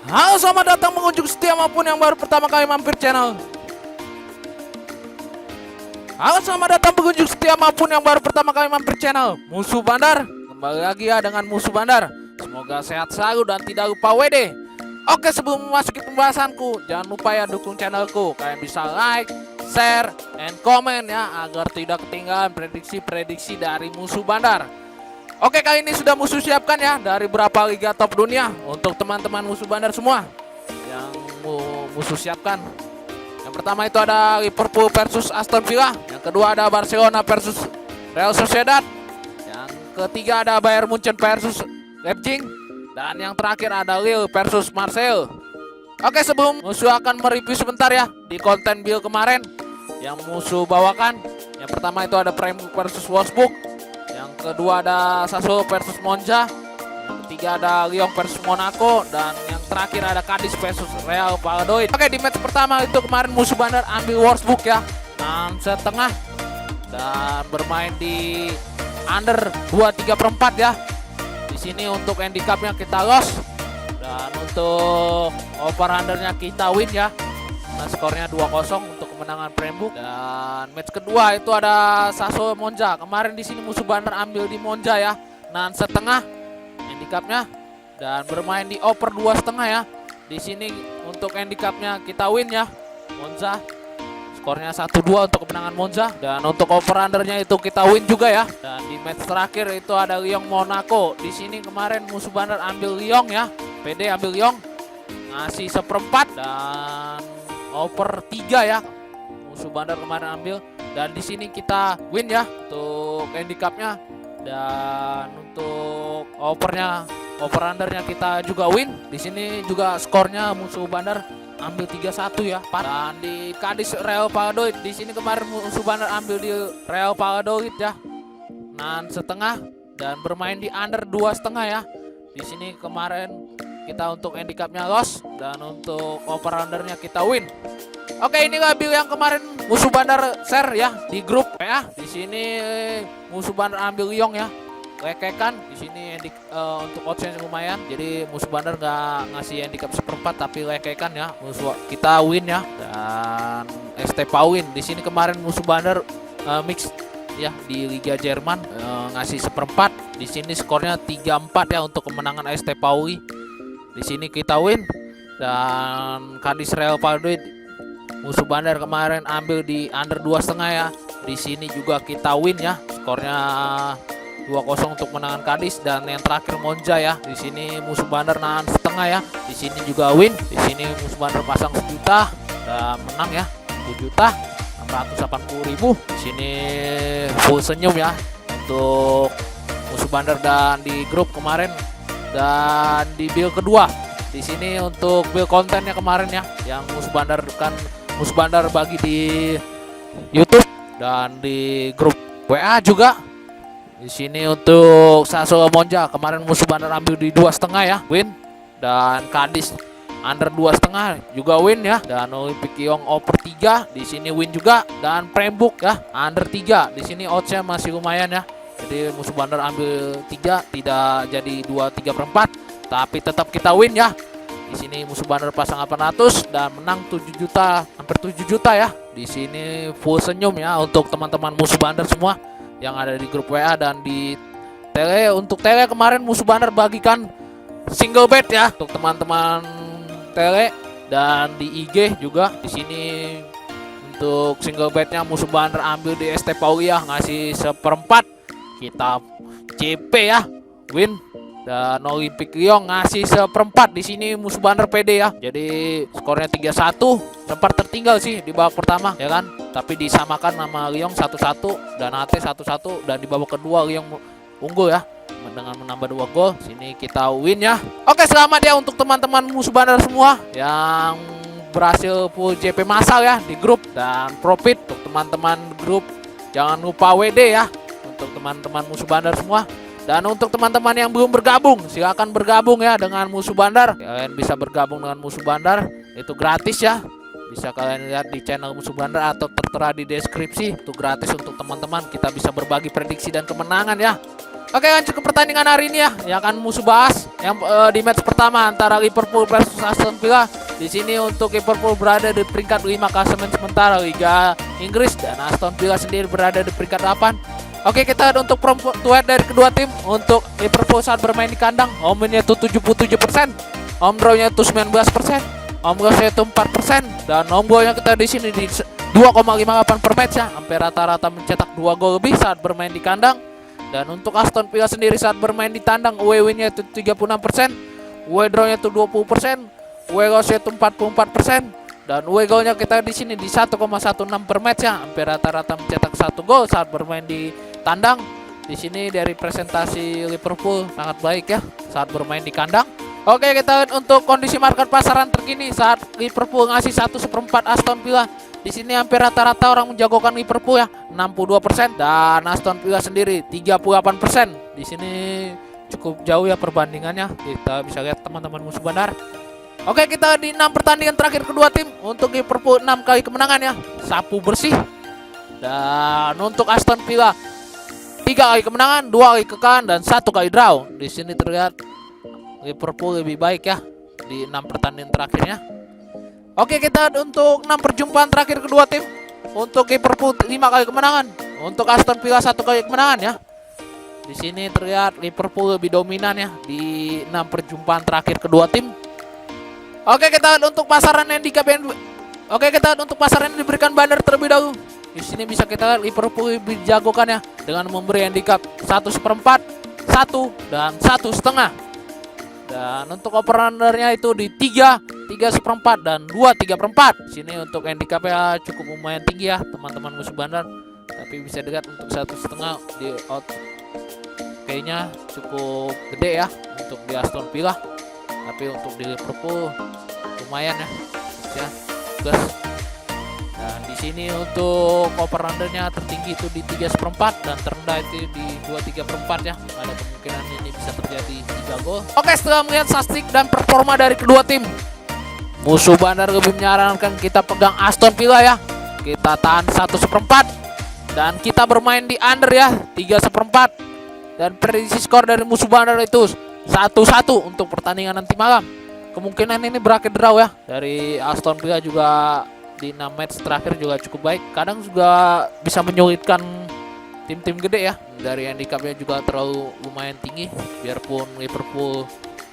Halo, selamat datang mengunjung setia maupun yang baru pertama kali mampir channel. Halo, selamat datang pengunjung setia maupun yang baru pertama kali mampir channel Musuh Bandar. Kembali lagi ya dengan Musuh Bandar. Semoga sehat selalu dan tidak lupa WD. Oke, sebelum memasuki pembahasanku, jangan lupa ya dukung channelku. Kalian bisa like, share, and comment ya, agar tidak ketinggalan prediksi-prediksi dari Musuh Bandar. Oke, kali ini sudah Musuh siapkan ya dari berapa liga top dunia untuk teman-teman Musuh Bandar semua yang Musuh siapkan. Yang pertama itu ada Liverpool versus Aston Villa. Yang kedua ada Barcelona versus Real Sociedad. Yang ketiga ada Bayern Munchen versus Leipzig. Dan yang terakhir ada Lille versus Marseille. Oke, sebelum Musuh akan mereview sebentar ya di konten build kemarin yang Musuh bawakan. Yang pertama itu ada Freiburg versus Wolfsburg. Yang kedua ada Sassuolo versus Monza. Yang ketiga ada Lyon versus Monaco. Dan yang terakhir ada Cadiz versus Real Valladolid. Oke, di match pertama itu kemarin Musuh Bandar ambil Wolfsburg ya 6,5 dan bermain di under 2,3/4 ya. Di sini untuk handicapnya kita loss dan untuk over undernya kita win ya. Nah, skornya 2-0 untuk kemenangan Freiburg. Dan match kedua itu ada Sassuolo Monza. Kemarin di sini Musuh Bandar ambil di Monza ya 6,5 handicapnya dan bermain di over 2,5 ya. Di sini untuk handicapnya kita win ya Monza. Skornya 1-2 untuk kemenangan Monza. Dan untuk over undernya itu kita win juga ya. Dan di match terakhir itu ada Lyon Monaco. Di sini kemarin Musuh Bandar ambil Lyon ya. PD ambil Lyon ngasih 1/4 dan over 3 ya. Musuh Bandar kemarin ambil dan di sini kita win ya untuk handicapnya. Dan untuk over undernya kita juga win. Di sini juga skornya Musuh Bandar ambil 3-1 ya. Dan di Cadiz Real Valladolid, di sini kemarin Musuh Bandar ambil di Real Valladolid ya 6,5 dan bermain di under 2,5 ya. Di sini kemarin kita untuk handicapnya loss dan untuk over undernya kita win. Oke, inilah build yang kemarin Musuh Bandar share ya di grup ya. Di sini Musuh Bandar ambil Lyon ya. Lekekan di sini untuk oddsnya lumayan. Jadi Musuh Bandar nggak ngasih handicap 1/4 tapi lekekan ya. Musuh kita win ya. Dan ST Paulin di sini kemarin Musuh Bandar mix ya di Liga Jerman ngasih 1/4. Di sini skornya 3-4 ya untuk kemenangan ST Pauli. Di sini kita win. Dan Cadiz Real Valladolid Musuh Bandar kemarin ambil di under 2,5 ya. Di sini juga kita win ya. Skornya 2-0 untuk menangan Cadiz. Dan yang terakhir Monza ya. Di sini Musuh Bandar 6,5 ya. Di sini juga win. Di sini Musuh Bandar pasang 1 juta dan menang ya 1.680.000. Di sini full senyum ya untuk Musuh Bandar dan di grup kemarin. Dan di build kedua di sini untuk build kontennya kemarin ya yang Musuh Bandar bagi di YouTube dan di grup WA juga. Di sini untuk Sassuolo Monza kemarin Musuh Bandar ambil di 2,5 ya win. Dan Cadiz under 2,5 juga win ya. Dan Olympic Lyon over 3 di sini win juga. Dan Freiburg ya under 3 di sini oddsnya masih lumayan ya. Jadi Musuh Bandar ambil 3 tidak jadi 2,3/4 tapi tetap kita win ya. Di sini Musuh Bandar pasang 800 dan menang 7 juta, hampir 7 juta ya. Di sini full senyum ya untuk teman-teman Musuh Bandar semua yang ada di grup WA dan di Tele. Untuk Tele kemarin Musuh Bandar bagikan single bet ya untuk teman-teman Tele dan di IG juga. Di sini untuk single betnya Musuh Bandar ambil di ST Pauli ya ngasih 1/4. Kita CP ya win. Dan Olympic Lyon ngasih 1/4. Di sini Musuh Bandar PD ya. Jadi skornya 3-1. Sempat tertinggal sih di babak pertama ya kan. Tapi disamakan sama Lyon 1-1 dan AT 1-1 dan di babak kedua Lyon unggul ya dengan menambah 2 gol. Sini kita win ya. Oke, selamat ya untuk teman-teman Musuh Bandar semua yang berhasil full JP massal ya di grup dan profit. Untuk teman-teman grup jangan lupa WD ya untuk teman-teman Musuh Bandar semua. Dan untuk teman-teman yang belum bergabung, silakan bergabung ya dengan Musuh Bandar. Kalian bisa bergabung dengan Musuh Bandar, itu gratis ya. Bisa kalian lihat di channel Musuh Bandar atau tertera di deskripsi. Itu gratis untuk teman-teman. Kita bisa berbagi prediksi dan kemenangan ya. Oke, lanjut ke pertandingan hari ini ya yang akan Musuh bahas. yang di match pertama antara Liverpool versus Aston Villa. Di sini untuk Liverpool berada di peringkat 5 klasemen sementara Liga Inggris dan Aston Villa sendiri berada di peringkat 8. Oke, kita lihat untuk front to head dari kedua tim. Untuk Liverpool saat bermain di kandang, home win-nya itu 77%, home draw-nya itu 19%, home loss-nya itu 4%, dan home goal-nya kita di sini di 2,58 per match ya. Hampir rata-rata mencetak 2 gol lebih saat bermain di kandang. Dan untuk Aston Villa sendiri saat bermain di tandang, away win-nya itu 36%, away draw-nya itu 20%, away loss-nya itu 44%, dan away goal-nya kita di sini di 1,16 per match ya. Hampir rata-rata mencetak 1 gol saat bermain di tandang. Di sini dari presentasi Liverpool sangat baik ya saat bermain di kandang. Oke, kita lihat untuk kondisi market pasaran terkini saat Liverpool ngasih 1/4 Aston Villa. Di sini hampir rata-rata orang menjagokan Liverpool ya, 62%, dan Aston Villa sendiri 38%. Di sini cukup jauh ya perbandingannya. Kita bisa lihat teman-teman musuh bandar. Oke, kita di 6 pertandingan terakhir kedua tim. Untuk Liverpool 6 kali kemenangan ya, sapu bersih. Dan untuk Aston Villa 3 kali kemenangan, 2 kali kekalahan, dan 1 kali draw. Di sini terlihat Liverpool lebih baik ya di 6 pertandingan terakhirnya. Oke, kita untuk 6 perjumpaan terakhir kedua tim. Untuk Liverpool 5 kali kemenangan, untuk Aston Villa 1 kali kemenangan ya. Di sini terlihat Liverpool lebih dominan ya di 6 perjumpaan terakhir kedua tim. Oke, kita untuk pasaran handicap yang diberikan bandar terlebih dahulu. Di sini bisa kita lihat Liverpool lebih jagokan ya dengan memberi handicap 1/4, 1, dan 1,5. Dan untuk over-undernya itu di 3, 3/4, dan 2, 3/4. Sini untuk handicapnya cukup lumayan tinggi ya teman-teman musuh bandar. Tapi bisa dilihat untuk 1,5 di out kayaknya cukup gede ya untuk di Aston Villa. Tapi untuk di Liverpool lumayan ya. Guys. Dan di sini untuk over-undernya tertinggi itu di 3/4 dan terendah itu di 2, 3/4 ya. Ada kemungkinan ini bisa terjadi 3 gol. Oke, setelah melihat statistik dan performa dari kedua tim, musuh bandar lebih menyarankan kita pegang Aston Villa ya. Kita tahan 1/4 dan kita bermain di under ya, 3/4. Dan prediksi skor dari musuh bandar itu 1-1 untuk pertandingan nanti malam. Kemungkinan ini berakhir draw ya. Dari Aston Villa juga di 6 match terakhir juga cukup baik. Kadang juga bisa menyulitkan tim-tim gede ya. Dari handicapnya juga terlalu lumayan tinggi. Biarpun Liverpool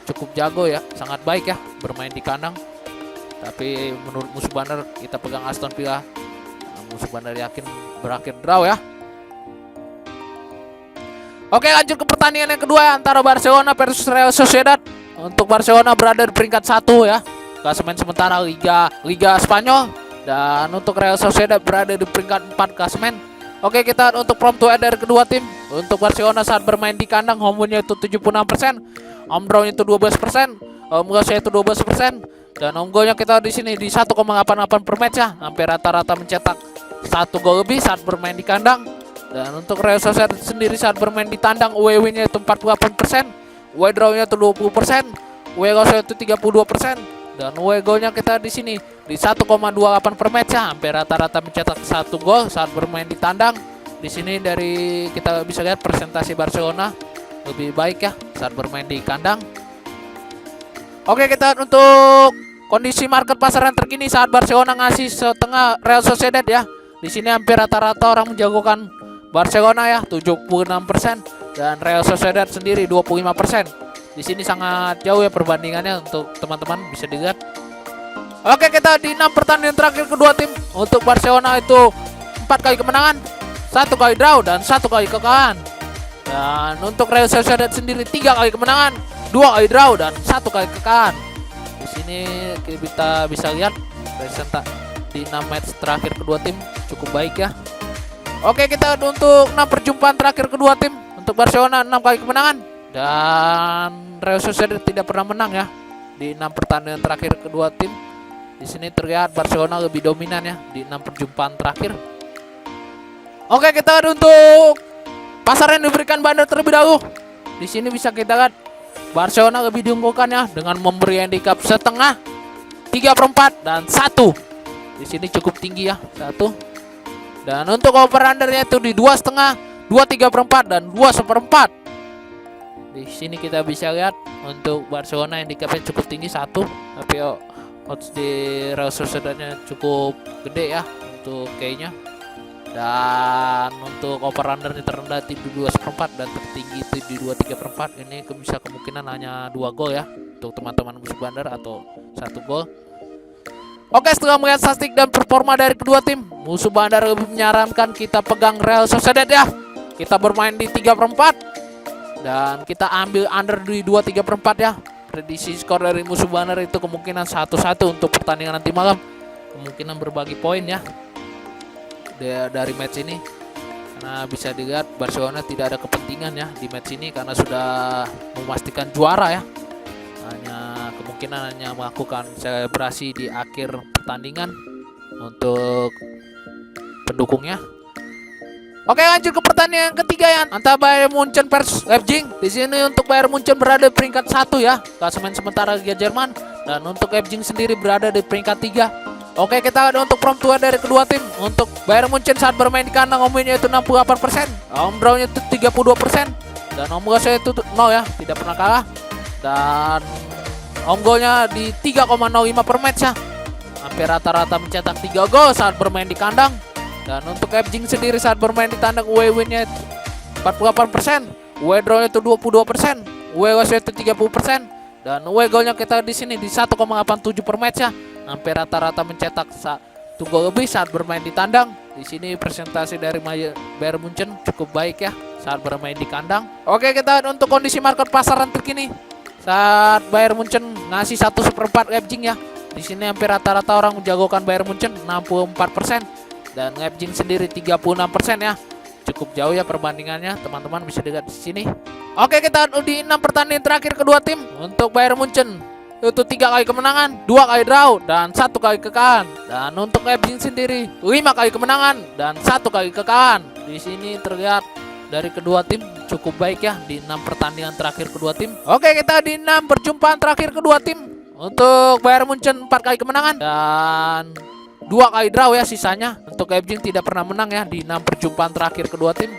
cukup jago ya, sangat baik ya bermain di kandang. Tapi menurut musuh bandar kita pegang Aston Villa. Musuh bandar yakin berakhir draw ya. Oke, lanjut ke pertandingan yang kedua antara Barcelona versus Real Sociedad. Untuk Barcelona berada di peringkat 1 ya, klasemen sementara Liga Spanyol. Dan untuk Real Sociedad berada di peringkat 4 klasemen. Oke, kita untuk front to head dari kedua tim. Untuk Barcelona saat bermain di kandang, home win-nya itu 76%, home draw-nya itu 12%, home loss-nya itu 12%, dan home goal-nya kita di sini di 1,88 per match ya. Hampir rata-rata mencetak 1 gol lebih saat bermain di kandang. Dan untuk Real Sociedad sendiri saat bermain di tandang, away win-nya itu 48%, away draw-nya itu 20%, away loss-nya itu 32%, dan away goal-nya kita di sini di 1,28 per match ya. Hampir rata-rata mencetak 1 gol saat bermain di tandang. Di sini dari kita bisa lihat presentasi Barcelona lebih baik ya saat bermain di kandang. Oke, kita lihat untuk kondisi market pasaran terkini saat Barcelona ngasih setengah Real Sociedad ya. Di sini hampir rata-rata orang menjagokan Barcelona ya, 76%, dan Real Sociedad sendiri 25%. Di sini sangat jauh ya perbandingannya untuk teman-teman bisa dilihat. Oke, kita di 6 pertandingan terakhir kedua tim. Untuk Barcelona itu 4 kali kemenangan, 1 kali draw, dan 1 kali kekalahan. Dan untuk Real Sociedad sendiri 3 kali kemenangan, 2 kali draw, dan 1 kali kekalahan. Di sini kita bisa lihat presentasi di 6 match terakhir kedua tim cukup baik ya. Oke, kita untuk 6 perjumpaan terakhir kedua tim. Untuk Barcelona 6 kali kemenangan, dan Real Sociedad tidak pernah menang ya di 6 pertandingan terakhir kedua tim. Di sini terlihat Barcelona lebih dominan ya di 6 perjumpaan terakhir. Oke, kita untuk pasar yang diberikan bandar terlebih dahulu. Di sini bisa kita lihat Barcelona lebih diunggulkan ya dengan memberi handicap setengah, 3/4, dan 1. Di sini cukup tinggi ya, 1. Dan untuk over undernya itu di 2,5, 2, 3/4, dan 2/4. Di sini kita bisa lihat untuk Barcelona handicapnya cukup tinggi 1, tapi odds di Real Sociedadnya cukup gede ya untuk kayaknya. Dan untuk over undernya terendah di 2/4 dan tertinggi itu di 2/3. Ini bisa kemungkinan hanya 2 gol ya untuk teman-teman musuh bandar atau 1 gol. Oke, setelah melihat statistik dan performa dari kedua tim, musuh bandar lebih menyarankan kita pegang Real Sociedad ya. Kita bermain di 3/4 dan kita ambil under di 2/3 ya. Prediksi skor dari musuh bandar itu kemungkinan 1-1 untuk pertandingan nanti malam. Kemungkinan berbagi poin ya dari match ini, karena bisa dilihat Barcelona tidak ada kepentingan ya di match ini karena sudah memastikan juara ya. Kemungkinan hanya melakukan selebrasi di akhir pertandingan untuk pendukungnya. Oke, lanjut ke pertandingan ketiga ya, antara Bayern Munchen versus Leipzig. Di sini untuk Bayern Munchen berada di peringkat 1 ya, klasemen sementara Liga Jerman, dan untuk Leipzig sendiri berada di peringkat 3. Oke, kita lihat untuk form tua dari kedua tim. Untuk Bayern Munchen saat bermain di kandang home win-nya itu 68%, home draw-nya itu 32%, dan home loss-nya itu 0 ya, tidak pernah kalah. Dan home goal-nya di 3,05 per match ya. Hampir rata-rata mencetak 3 gol saat bermain di kandang. Dan untuk Leipzig sendiri saat bermain di tandang away win-nya 48%, away draw-nya itu 22%, away loss-nya itu 30%, dan away goal-nya kita di sini di 1,87 per match ya. Hampir rata-rata mencetak 1 gol lebih saat bermain di tandang. Di sini presentasi dari Bayern Munchen cukup baik ya saat bermain di kandang. Oke, kita lihat untuk kondisi market pasaran terkini. Saat Bayern Munchen ngasih 1/4 Leipzig ya. Di sini hampir rata-rata orang menjagokan Bayern Munchen 64% dan Leipzig sendiri 36% ya. Cukup jauh ya perbandingannya, teman-teman bisa dilihat di sini. Oke, kita lihat di 6 pertandingan terakhir kedua tim. Untuk Bayern Munchen itu 3 kali kemenangan, 2 kali draw, dan 1 kali kekalahan. Dan untuk Leipzig sendiri 5 kali kemenangan dan 1 kali kekalahan. Di sini terlihat dari kedua tim cukup baik ya di 6 pertandingan terakhir kedua tim. Oke, kita di 6 perjumpaan terakhir kedua tim. Untuk Bayern Munchen 4 kali kemenangan dan 2 kali draw ya sisanya. Untuk Leipzig tidak pernah menang ya di 6 perjumpaan terakhir kedua tim.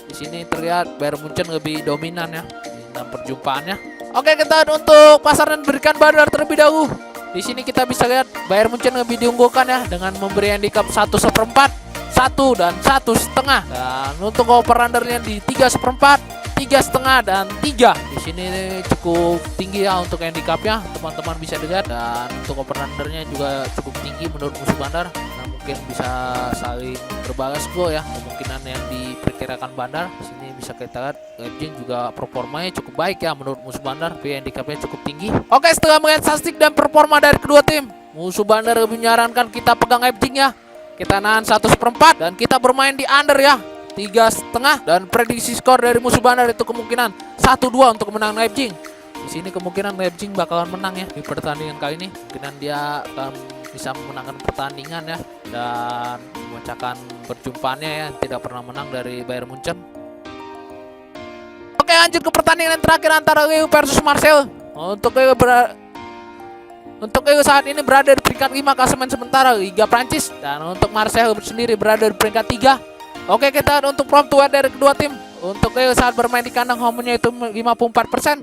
Di sini terlihat Bayern Munchen lebih dominan ya di 6 perjumpaannya. Oke, kita untuk pasar dan berikan bandar terlebih dahulu. Di sini kita bisa lihat Bayern Munchen lebih diunggulkan ya dengan memberi handicap 1/4, 1 dan 1,5. Dan untuk over undernya di 3/4, 3,5 dan 3. Di sini cukup tinggi ya untuk handicapnya, teman-teman bisa dilihat. Dan untuk over undernya juga cukup tinggi menurut musuh bandar. Nah, mungkin bisa saling berbalas gol ya, kemungkinan yang diperkirakan bandar. Di sini bisa kita lihat Leipzig juga performanya cukup baik ya menurut musuh bandar, tapi handicapnya cukup tinggi. Oke, setelah melihat statistik dan performa dari kedua tim, musuh bandar lebih menyarankan kita pegang Leipzig ya. Kita nahan 1/4 dan kita bermain di under ya 3,5, dan prediksi skor dari musuh bandar itu kemungkinan 1-2 untuk menang Leipzig. Di sini kemungkinan Leipzig bakalan menang ya di pertandingan kali ini. Kemungkinan dia akan bisa memenangkan pertandingan ya dan memecahkan perjumpaannya ya, tidak pernah menang dari Bayern Munchen. Oke, lanjut ke pertandingan terakhir antara Lille versus Marseille. Untuk Lille saat ini berada di peringkat 5 klasemen sementara Liga Prancis, dan untuk Marseille sendiri berada di peringkat 3. Oke, kita untuk form tua dari kedua tim. Untuk Lille saat bermain di kandang home-nya itu 54%,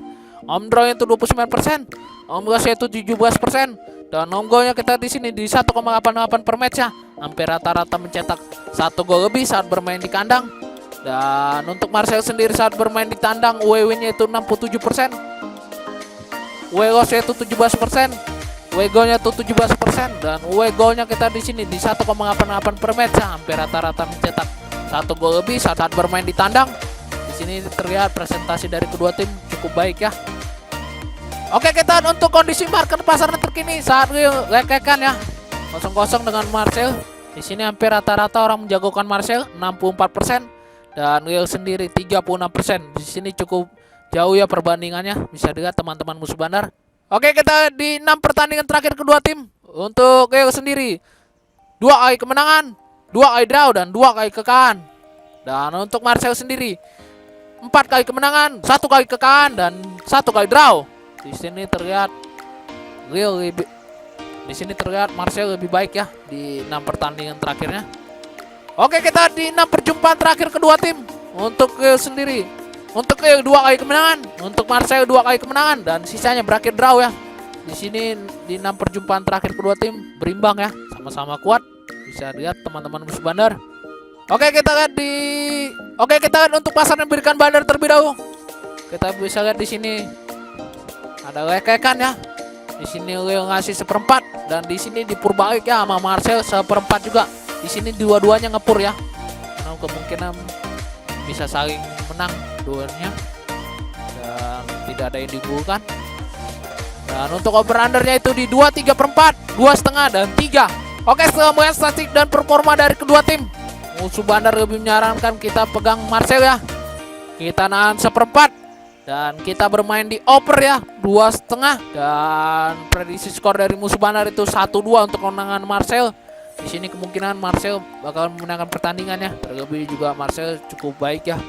home draw-nya itu 29%, home loss-nya itu 17%, dan home goal-nya kita di sini di 1,88 per match ya. Hampir rata-rata mencetak 1 gol lebih saat bermain di kandang. Dan untuk Marseille sendiri saat bermain di tandang away win-nya itu 67%, away loss-nya itu 17%, away goal-nya itu 17%, dan away goal-nya kita di sini di 1,88 per match ya. Hampir rata-rata mencetak 1 gol lebih saat bermain di tandang. Di sini terlihat presentasi dari kedua tim cukup baik ya. Oke, kita untuk kondisi market pasaran terkini saat lekekan ya 0-0 dengan Marseille. Di sini hampir rata-rata orang menjagokan Marseille 64% dan Lille sendiri 36%. Di sini cukup jauh ya perbandingannya, bisa dilihat teman-teman musuh bandar. Oke, kita di 6 pertandingan terakhir kedua tim. Untuk Lille sendiri 2 kali kemenangan, 2 kali draw, dan 2 kali kekalahan. Dan untuk Marseille sendiri 4 kali kemenangan, 1 kali kekalahan, dan 1 kali draw. Di sini terlihat Marseille lebih baik ya di 6 pertandingan terakhirnya. Oke, kita di 6 perjumpaan terakhir kedua tim. Untuk Lille sendiri Untuk 2 kali kemenangan, untuk Marcel 2 kali kemenangan dan sisanya berakhir draw ya. Di sini di 6 perjumpaan terakhir kedua tim berimbang ya, sama-sama kuat. Bisa lihat teman-teman musuh bandar. Oke, kita lihat untuk pasar yang berikan bandar terlebih dahulu. Kita bisa lihat di sini ada lekekan ya. Di sini Leo ngasih 1/4 dan di sini dipurbalik ya sama Marcel 1/4 juga. Di sini dua-duanya ngepur ya. Karena kemungkinan bisa saling menang duanya dan tidak ada yang digulkan. Dan untuk over undernya itu di 2, 3/4, 2,5 dan 3. Oke, setelah melihat statistik dan performa dari kedua tim, musuh bandar lebih menyarankan kita pegang Marcel ya. Kita nahan 1/4 dan kita bermain di over ya 2,5 dan prediksi skor dari musuh bandar itu 1-2 untuk kemenangan Marcel. Di sini kemungkinan Marcel bakal memenangkan pertandingannya. Terlebih juga Marcel cukup baik ya.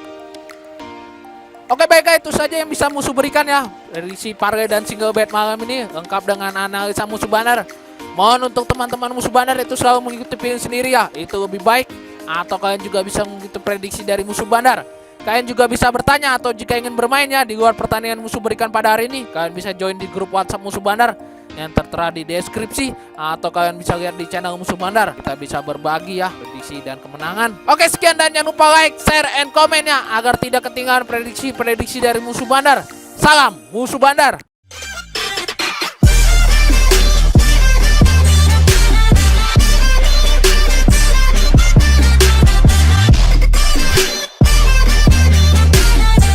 Oke, baiklah, itu saja yang bisa musuh berikan ya. Prediksi parlay dan single bet malam ini lengkap dengan analisa musuh bandar. Mohon untuk teman-teman musuh bandar itu selalu mengikuti pilihan sendiri ya. Itu lebih baik. Atau kalian juga bisa mengikuti prediksi dari musuh bandar. Kalian juga bisa bertanya atau jika ingin bermain ya di luar pertandingan musuh berikan pada hari ini, kalian bisa join di grup WhatsApp musuh bandar yang tertera di deskripsi, atau kalian bisa lihat di channel musuh bandar. Kita bisa berbagi ya prediksi dan kemenangan. Oke, sekian dan jangan lupa like, share, and komen ya agar tidak ketinggalan prediksi dari musuh bandar. Salam musuh bandar.